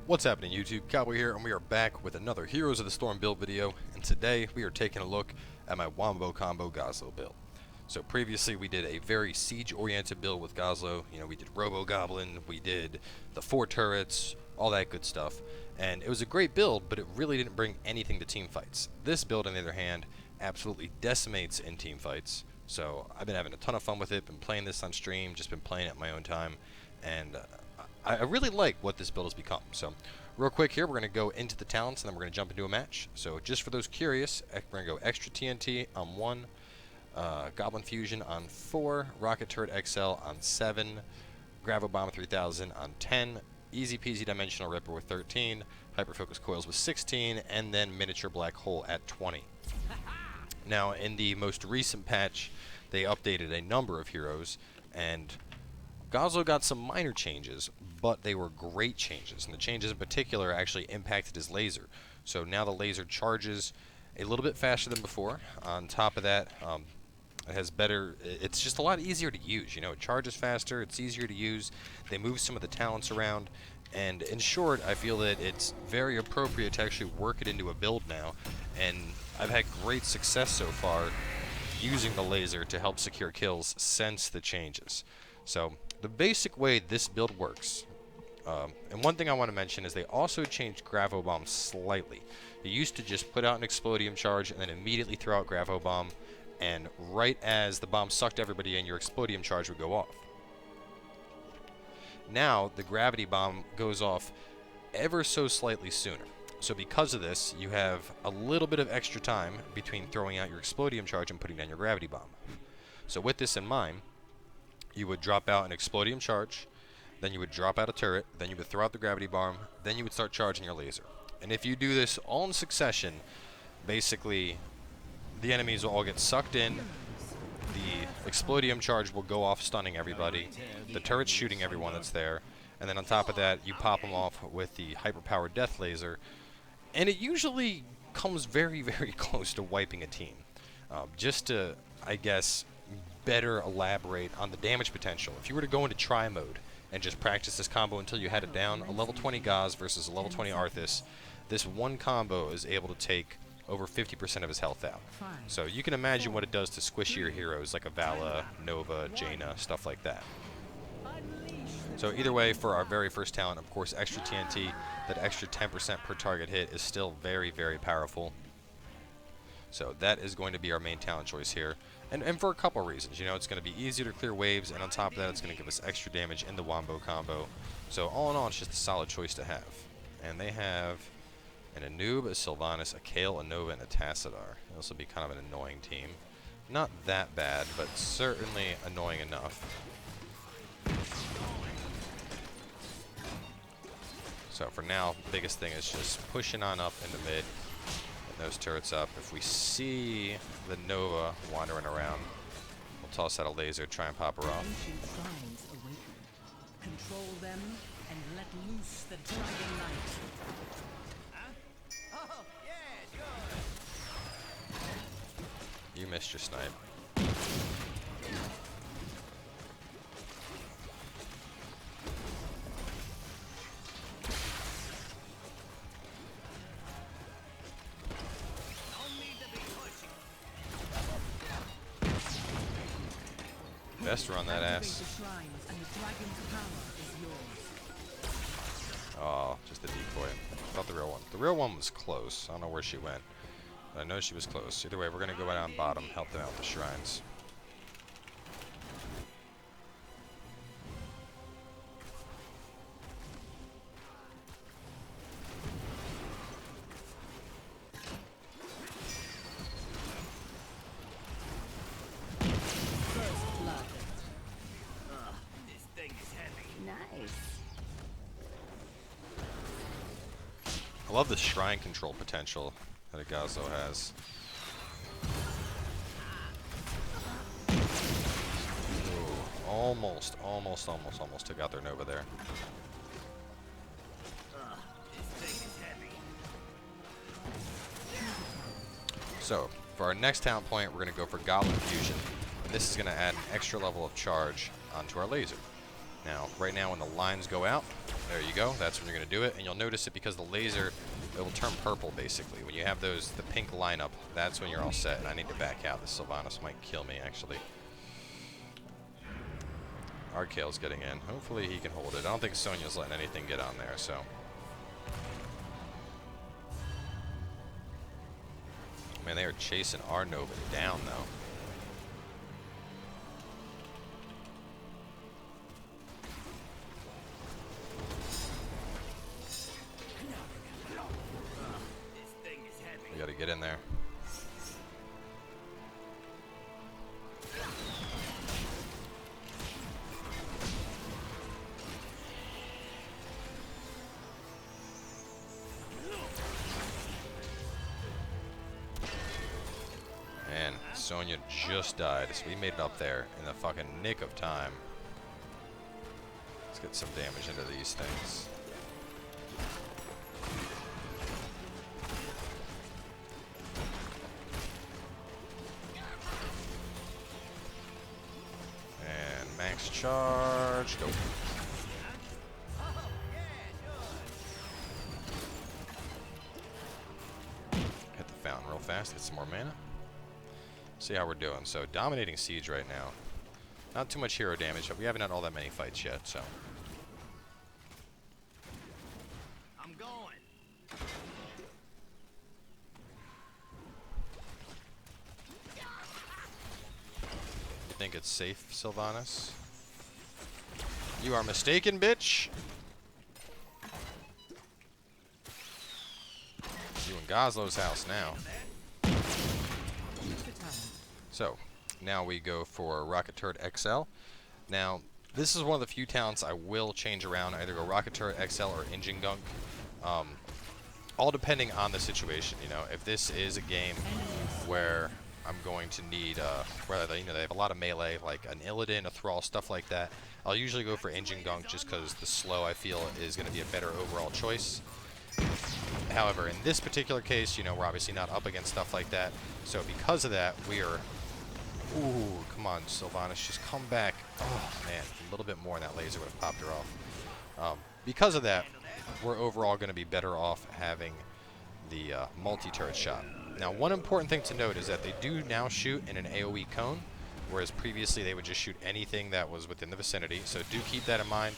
What's happening, YouTube? Cowboy here, and we are back with another Heroes of the Storm build video, and today we are taking a look at my Wombo combo Gazlowe build. So previously we did a very siege-oriented build with Gazlowe. You know, we did Robo-Goblin, we did the 4 turrets, all that good stuff, and it was a great build, but it really didn't bring anything to team fights. This build, on the other hand, absolutely decimates in team fights, so I've been having a ton of fun with it, been playing this on stream, just been playing it at my own time, and I really like what this build has become. So real quick here, we're going to go into the talents and then we're going to jump into a match. So just for those curious, we're going to go extra TNT on 1, Goblin Fusion on 4, Rocket Turret XL on 7, Gravel Bomb 3000 on 10, Easy Peasy Dimensional Ripper with 13, Hyper Focus Coils with 16, and then Miniature Black Hole at 20. Now in the most recent patch, they updated a number of heroes, and Gazlowe got some minor changes, but they were great changes, and the changes in particular actually impacted his laser. So now the laser charges a little bit faster than before. On top of that, it has better, it's just a lot easier to use. You know, it charges faster, it's easier to use, they move some of the talents around, and in short, I feel that it's very appropriate to actually work it into a build now, and I've had great success so far using the laser to help secure kills since the changes. So the basic way this build works, and one thing I want to mention is they also changed Gravel Bomb slightly. You used to just put out an Explodium charge and then immediately throw out Gravel Bomb, and right as the bomb sucked everybody in, your Explodium charge would go off. Now the Gravity Bomb goes off ever so slightly sooner. So because of this, you have a little bit of extra time between throwing out your Explodium charge and putting down your Gravity Bomb. So with this in mind, you would drop out an Explodium charge, then you would drop out a turret, then you would throw out the Gravity Bomb, then you would start charging your laser. And if you do this all in succession, basically the enemies will all get sucked in, the Explodium charge will go off stunning everybody, the turret's shooting everyone that's there, and then on top of that you pop them off with the hyper-powered death laser, and it usually comes very, very close to wiping a team. Just to, I guess, better elaborate on the damage potential. If you were to go into try mode and just practice this combo until you had it down, a level 20 Gaz versus a level 20 Arthas, this one combo is able to take over 50% of his health out. So you can imagine what it does to squishier heroes like a Vala, Nova, Jaina, stuff like that. So either way, for our very first talent, of course, extra TNT, that extra 10% per target hit is still very, very powerful. So that is going to be our main talent choice here. And for a couple reasons. You know, it's going to be easier to clear waves, and on top of that, it's going to give us extra damage in the Wombo combo. So all in all, it's just a solid choice to have. And they have an Anub, a Sylvanas, a Kayle, a Nova, and a Tassadar. This will be kind of an annoying team. Not that bad, but certainly annoying enough. So for now, the biggest thing is just pushing on up into mid. Those turrets up. If we see the Nova wandering around, we'll toss out a laser, try and pop her off. Control them and let loose the dragon knight. Huh? Oh, yeah, good. You missed your snipe. Best run that ass. Oh, just the decoy. Not the real one. The real one was close. I don't know where she went, but I know she was close. Either way, we're gonna go down bottom, help them out with the shrines. I love the shrine control potential that a Gazlowe has. Ooh, almost took out their Nova there. So, for our next talent point, we're going to go for Goblin Fusion. And this is going to add an extra level of charge onto our laser. Now, right now when the lines go out, There you go. That's when you're going to do it. And you'll notice it because the laser, it will turn purple, basically. When you have the pink lineup, that's when you're all set. And I need to back out. This Sylvanas might kill me, actually. Arkale's getting in. Hopefully he can hold it. I don't think Sonya's letting anything get on there, so. Man, they are chasing our Nova down, though. We gotta get in there. Man, Sonya just died, so we made it up there in the fucking nick of time. Let's get some damage into these things. Max charge, go. Hit the fountain real fast, get some more mana. See how we're doing. So, dominating siege right now. Not too much hero damage, but we haven't had all that many fights yet, so. I'm going. You think it's safe, Sylvanas? You are mistaken, bitch! You in Gazlowe's house now. So, now we go for Rocket Turret XL. Now, this is one of the few talents I will change around. Either go Rocket Turret XL or Engine Gunk. All depending on the situation, you know. If this is a game where I'm going to need, where they have a lot of melee, like an Illidan, a Thrall, stuff like that, I'll usually go for Engine Gunk just because the slow, I feel, is going to be a better overall choice. However, in this particular case, you know, we're obviously not up against stuff like that. So because of that, we are... Ooh, come on, Sylvanas, just come back. Oh, man, a little bit more and that laser would have popped her off. Because of that, we're overall going to be better off having the multi-turret shot. Now, one important thing to note is that they do now shoot in an AoE cone, whereas previously they would just shoot anything that was within the vicinity. So do keep that in mind.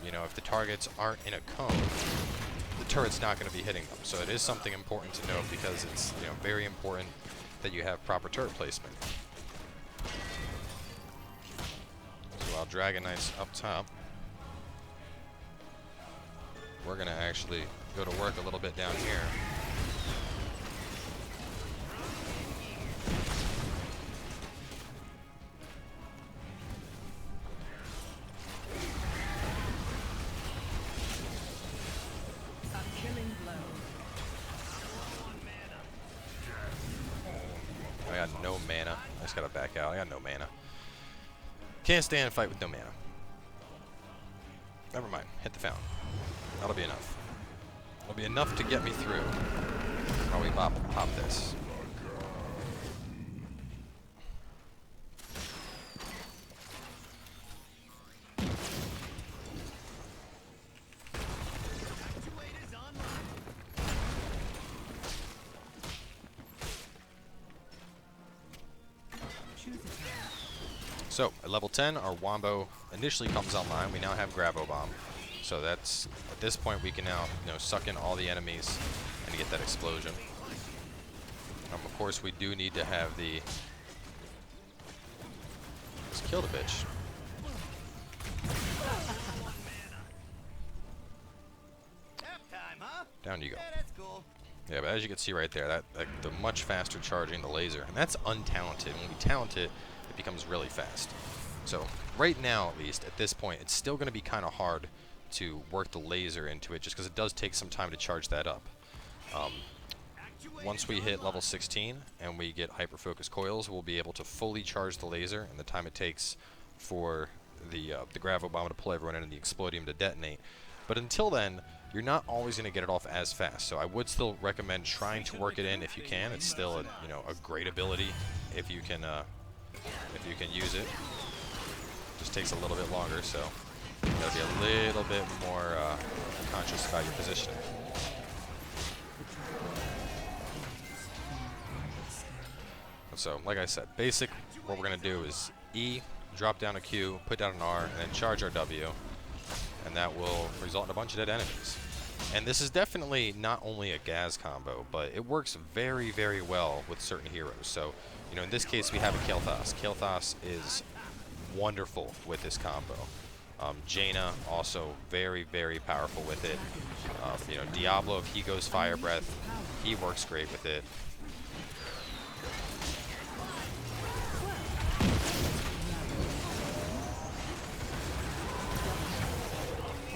You know, if the targets aren't in a cone, the turret's not going to be hitting them. So it is something important to note because it's, you know, very important that you have proper turret placement. So while Dragon Knight's up top, we're going to actually go to work a little bit down here. I got no mana. I just gotta back out. I got no mana. Can't stand a fight with no mana. Never mind. Hit the fountain. That'll be enough. It'll be enough to get me through while we pop this. So, at level 10, our Wombo initially comes online. We now have Gravo Bomb. So that's, at this point, we can now, you know, suck in all the enemies and get that explosion. Of course, we do need to have the... Let's kill the bitch. Down you go. Yeah, but as you can see right there, that the much faster charging the laser, and that's untalented. When we talent it, it becomes really fast. So right now, at least at this point, it's still going to be kind of hard to work the laser into it, just because it does take some time to charge that up. Once we hit level 16 and we get hyper focus coils, we'll be able to fully charge the laser, and the time it takes for the Gravo Bomb to pull everyone in and the Explodium to detonate. But until then, you're not always going to get it off as fast. So I would still recommend trying to work it in if you can. It's still a, you know, a great ability if you can use it. Just takes a little bit longer. So You gotta be a little bit more conscious about your positioning. So, like I said, basic, what we're going to do is E, drop down a Q, put down an R, and then charge our W, and that will result in a bunch of dead enemies. And this is definitely not only a Gaz combo, but it works very, very well with certain heroes. So, you know, in this case, we have a Kael'thas. Kael'thas is wonderful with this combo. Jaina, also very, very powerful with it. You know, Diablo, if he goes Fire Breath, he works great with it.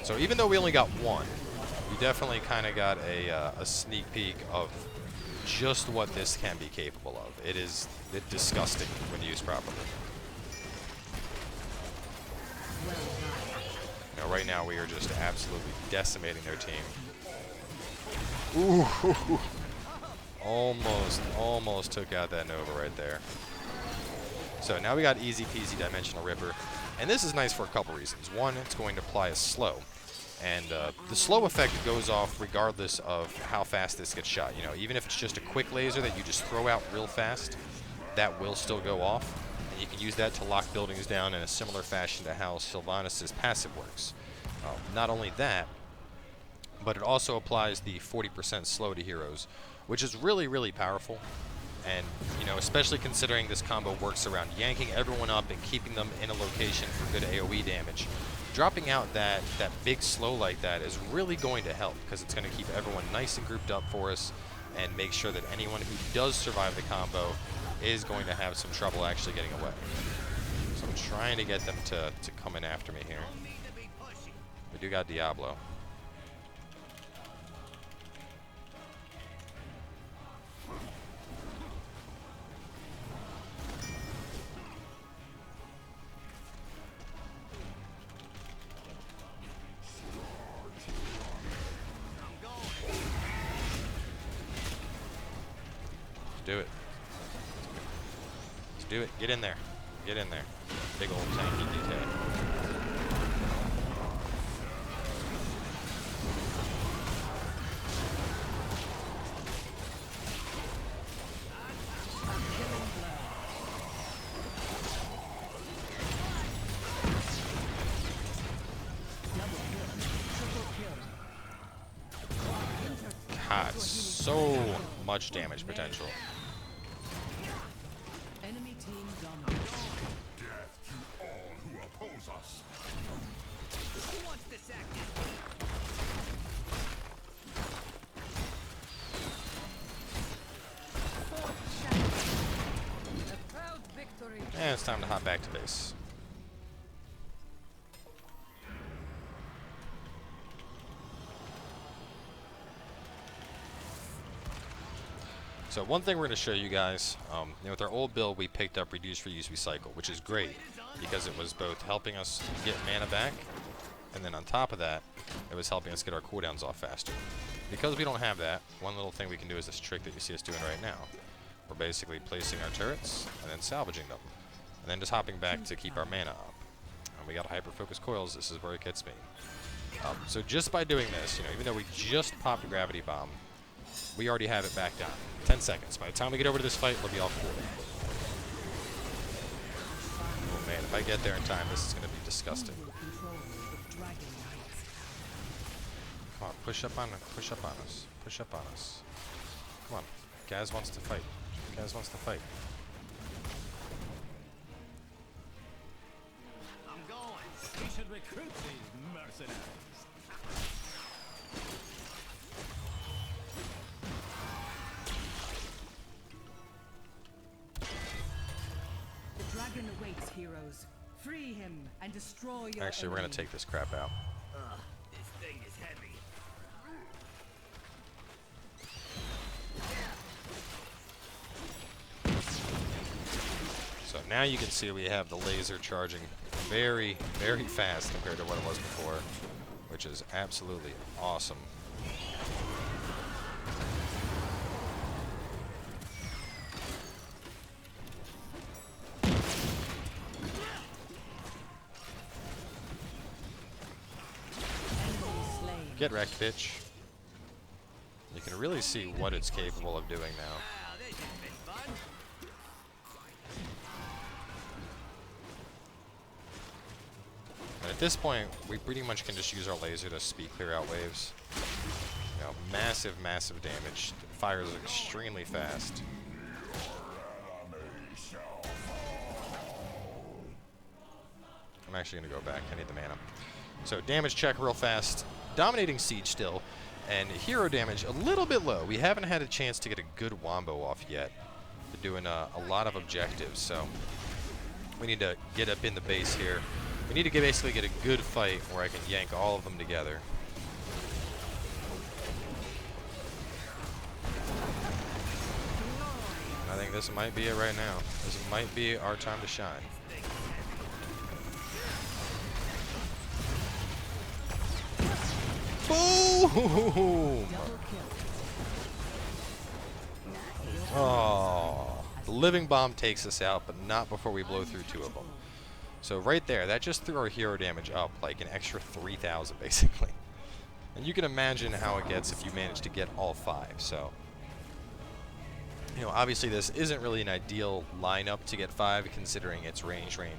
So even though we only got one, we definitely kind of got a sneak peek of just what this can be capable of. It's disgusting when used properly. You know, right now we are just absolutely decimating their team. Ooh, almost took out that Nova right there. So now we got easy peasy Dimensional Ripper. And this is nice for a couple reasons. One, it's going to apply a slow. And the slow effect goes off regardless of how fast this gets shot. You know, even if it's just a quick laser that you just throw out real fast, that will still go off. And you can use that to lock buildings down in a similar fashion to how Sylvanas' passive works. Not only that, but it also applies the 40% slow to heroes, which is really, really powerful. And, you know, especially considering this combo works around yanking everyone up and keeping them in a location for good AoE damage. Dropping out that big slow like that is really going to help, because it's going to keep everyone nice and grouped up for us and make sure that anyone who does survive the combo is going to have some trouble actually getting away. So I'm trying to get them to come in after me here. We do got Diablo. Do it. Let's do it. Get in there. Get in there. Big old tanky detail. God, so much damage potential. Enemy team dominated. Death to all who oppose us. Who wants this action? A proud victory. And it's time to hop back to base. So one thing we're going to show you guys, you know, with our old build, we picked up Reduce, Reuse, Recycle, which is great because it was both helping us get mana back, and then on top of that, it was helping us get our cooldowns off faster. Because we don't have that, one little thing we can do is this trick that you see us doing right now. We're basically placing our turrets and then salvaging them, and then just hopping back to keep our mana up. And we got hyper-focus coils. This is where it gets me. So just by doing this, you know, even though we just popped a gravity bomb, we already have it back down. 10 seconds. By the time we get over to this fight, we'll be all cool. Oh man, if I get there in time, this is going to be disgusting. Come on, push up on us. Push up on us. Push up on us. Come on. Gaz wants to fight. Gaz wants to fight. I'm going. We should recruit these mercenaries. The dragon awaits, heroes. Free him and destroy your Actually, we're going to enemy. take this crap out. This thing is heavy. So now you can see we have the laser charging very, very fast compared to what it was before, which is absolutely awesome. Get wrecked, bitch. You can really see what it's capable of doing now. And at this point, we pretty much can just use our laser to speed clear out waves. You know, massive, massive damage. It fires extremely fast. I'm actually going to go back. I need the mana. So damage check real fast. Dominating siege still. And hero damage a little bit low. We haven't had a chance to get a good Wombo off yet. We're doing a lot of objectives, so we need to get up in the base here. We need to basically get a good fight where I can yank all of them together. I think this might be it right now. This might be our time to shine. Boom! Oh, the living bomb takes us out, but not before we blow through 2 of them. So right there, that just threw our hero damage up like an extra 3,000 basically. And you can imagine how it gets if you manage to get all 5. So, you know, obviously this isn't really an ideal lineup to get 5 considering it's range, and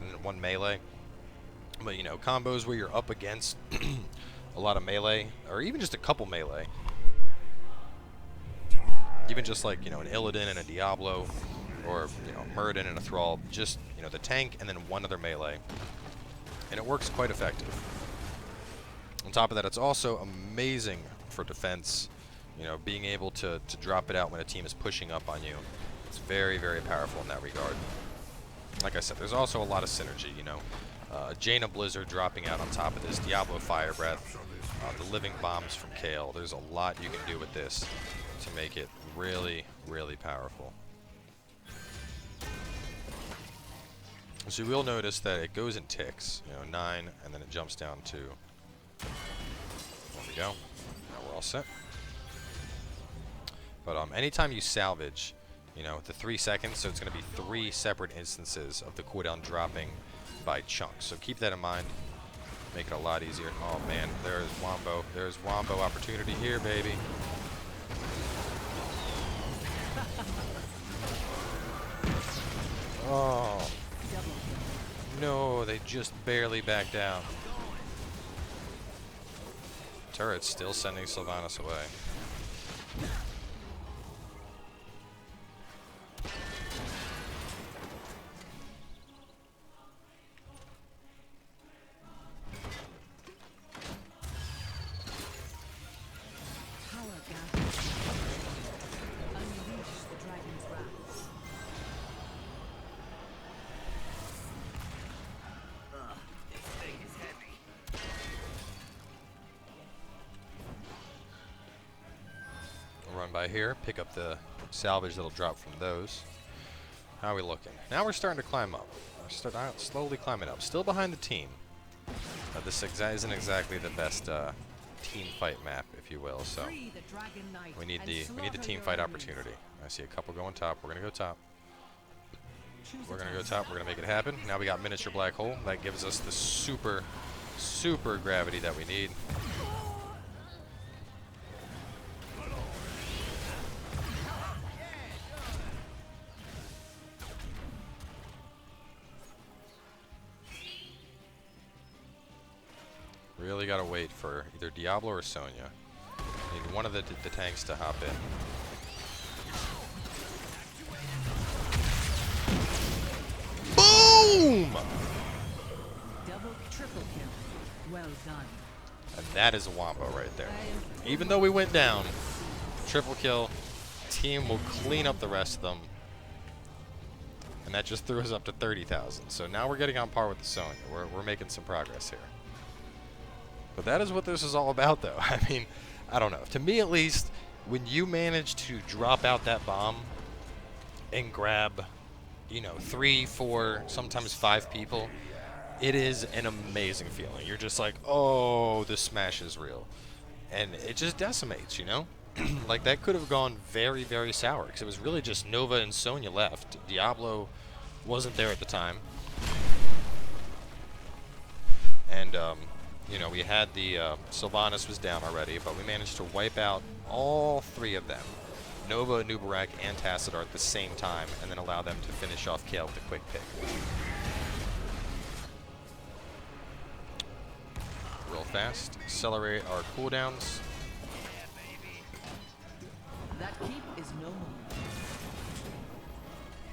then 1 melee. But, you know, combos where you're up against a lot of melee, or even just a couple melee. Even just like, you know, an Illidan and a Diablo, or, you know, Muradin and a Thrall. Just, you know, the tank and then 1 other melee. And it works quite effective. On top of that, it's also amazing for defense. You know, being able to drop it out when a team is pushing up on you. It's very, very powerful in that regard. Like I said, there's also a lot of synergy, you know. Jaina Blizzard dropping out on top of this, Diablo Fire Breath, the living bombs from Kale. There's a lot you can do with this to make it really, really powerful. So you will notice that it goes in ticks, you know, 9, and then it jumps down to, there we go, now we're all set. But anytime you salvage, you know, the 3 seconds, so it's going to be 3 separate instances of the cooldown dropping by chunks. So keep that in mind. Make it a lot easier. Oh man, there's Wombo. There's Wombo opportunity here, baby. Oh. No, they just barely backed down. Turret's still sending Sylvanas away. Run by here, pick up the salvage that'll drop from those. How are we looking? Now we're starting to climb up. We're slowly climbing up. Still behind the team. This isn't exactly the best team fight map, if you will. So we need the team fight opportunity. I see a couple going top. We're gonna go top. We're gonna go top. We're gonna make it happen. Now we got miniature black hole. That gives us the super gravity that we need. Really gotta wait for either Diablo or Sonya. Need one of the tanks to hop in. Boom! Double, triple kill. Well done. And that is a Wombo right there. Even though we went down, triple kill, team will clean up the rest of them. And that just threw us up to 30,000. So now we're getting on par with the Sonya. We're making some progress here. But that is what this is all about, though. I mean, I don't know. To me, at least, when you manage to drop out that bomb and grab, you know, 3, 4, sometimes 5 people, it is an amazing feeling. You're just like, oh, this smash is real. And it just decimates, you know? Like, that could have gone very, very sour, because it was really just Nova and Sonya left. Diablo wasn't there at the time. And, you know, we had the Sylvanas was down already, but we managed to wipe out all 3 of them, Nova, Nubarak, and Tassadar at the same time, and then allow them to finish off Kael with a quick pick. Real fast, accelerate our cooldowns. That keep is no more.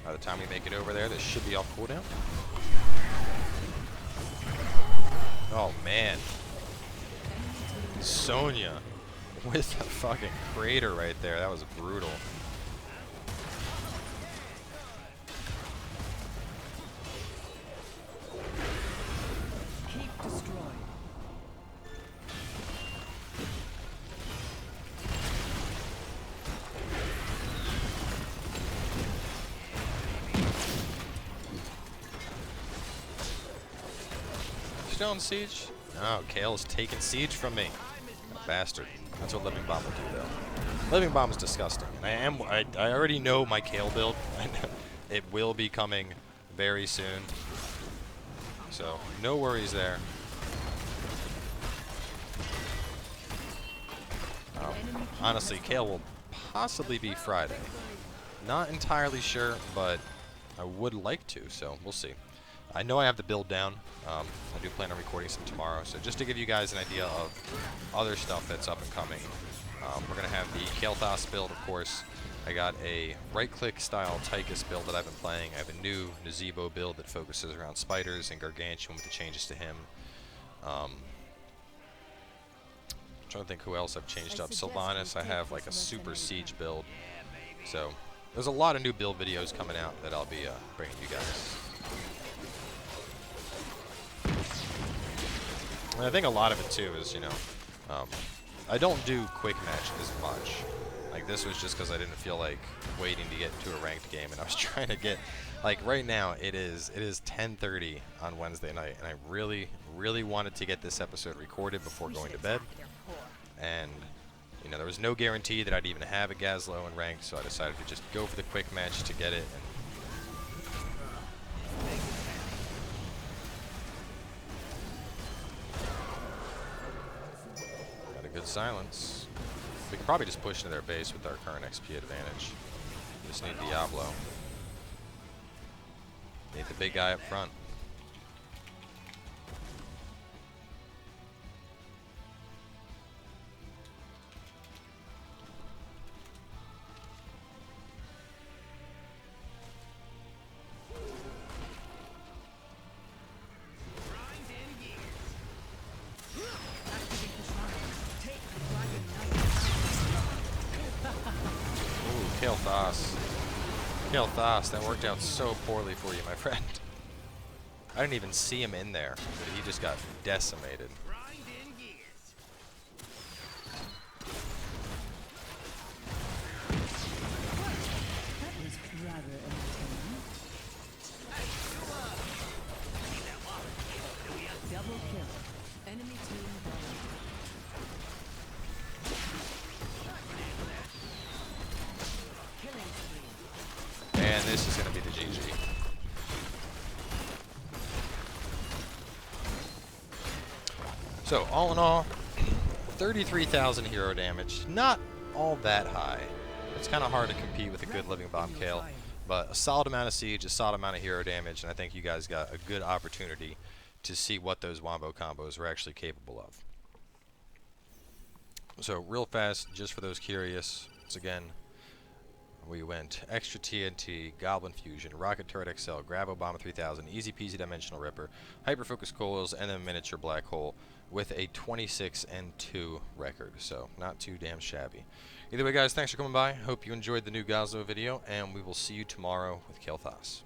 By the time we make it over there, this should be off cooldown. Oh man, Sonya with a fucking crater right there. That was brutal. Keep destroyed. Still on siege? No, Kael is taking siege from me. That bastard. That's what Living Bomb will do, though. Living Bomb is disgusting. And I already know my Kael build. I know it will be coming very soon. So, no worries there. Honestly, Kael will possibly be Friday. Not entirely sure, but I would like to, so we'll see. I know I have the build down. I do plan on recording some tomorrow, so just to give you guys an idea of other stuff that's up and coming. We're going to have the Kael'thas build, of course. I got a right-click style Tychus build that I've been playing. I have a new Nazebo build that focuses around spiders and Gargantuan with the changes to him. I'm trying to think who else I've changed up. Sylvanas, I have like a super siege build. So there's a lot of new build videos coming out that I'll be bringing you guys. And I think a lot of it too is, you know, I don't do quick match as much. Like this was just because I didn't feel like waiting to get into a ranked game, and I was trying to get, like right now it is 10:30 on Wednesday night, and I really wanted to get this episode recorded before going to bed. And you know, there was no guarantee that I'd even have a Gazlowe in ranked, so I decided to just go for the quick match to get it. And good silence. We could probably just push into their base with our current XP advantage. Just need Diablo. Need the big guy up front. Kael'thas, that worked out so poorly for you, my friend. I didn't even see him in there, but he just got decimated. That was rather entertaining. Double kill. Enemy team down. Killing spree. And this is going to be the GG. So, all in all, 33,000 hero damage. Not all that high. It's kind of hard to compete with a good Living Bomb Kael, but a solid amount of siege, a solid amount of hero damage, and I think you guys got a good opportunity to see what those Wombo combos are actually capable of. So, real fast, just for those curious, once again, we went Extra TNT, Goblin Fusion, Rocket Turret XL, Grav Obama 3000, Easy Peasy Dimensional Ripper, Hyper Focus Coils, and then Miniature Black Hole with a 26-2 record. So, not too damn shabby. Either way, guys, thanks for coming by. Hope you enjoyed the new Gazlowe video, and we will see you tomorrow with Kael'thas.